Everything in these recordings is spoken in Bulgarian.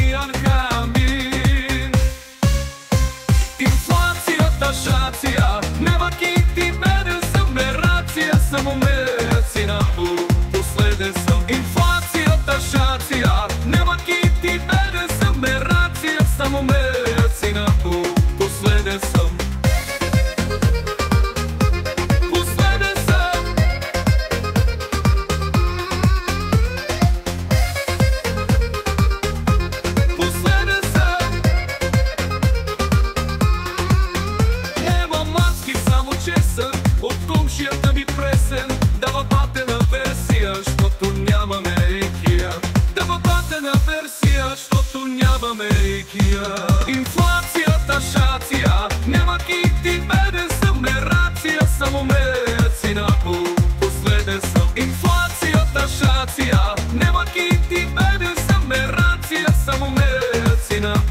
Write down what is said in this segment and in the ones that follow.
и Архамин. Инфлацията шация, нема кити беден съм, мерация, само медицина последен съм. Инфлацията шация, нема кити беден съм, мерация, само медицина последен съм. От комшията ми пресен, дава патена версия, щото нямаме икия. Дава патена версия, щото нямаме икия. Инфлацията шация, няма кити беден съм, мерация, само медицина последен съм. Инфлацията шация, няма кити беден съм, мерация, само медицина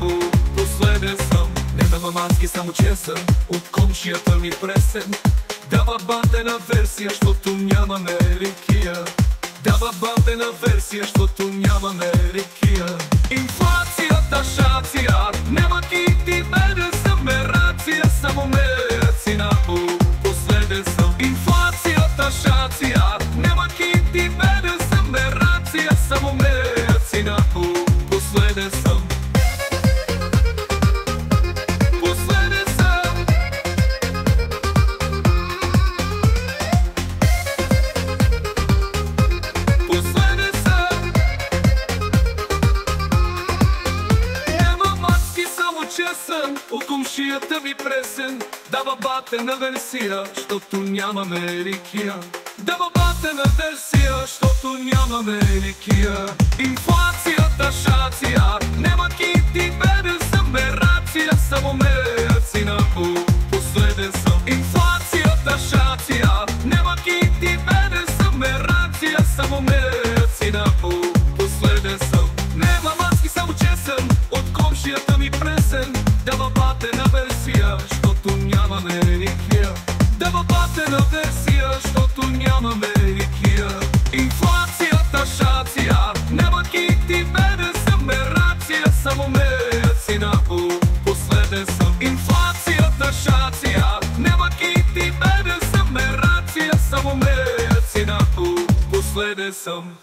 последен съм. Не дава маски, само чесън, от комшията ми пресен. Дава бантена версия, щото нямаме рекия. Дава бантена версия, щото нямаме рекия. Инфлацията шация, няма кити беден съм, мерация, само медицина последен съм. Инфлацията шация, няма кити беден съм, мерация, само медицина последен съм. От комшията ми пресен, дава батена версия, щото нямаме рекия. Дава батена версия, щото нямаме рекия. Инфлацията шация, нема кити беден съм, мерация, само медицина последен съм. Инфлацията шация, нема кити беден съм, мерация, само медицина последен съм. Нема маски, само чесън, от комшията ми пресен. Дава батена версия, щото нямаме рекия. Дава батена версия, щото нямаме рекия. Инфлацията шация, няма кити беден съм, мерация, само медицина последен съм. Инфлацията шация, няма кити беден съм, мерация, само медицина последен съм.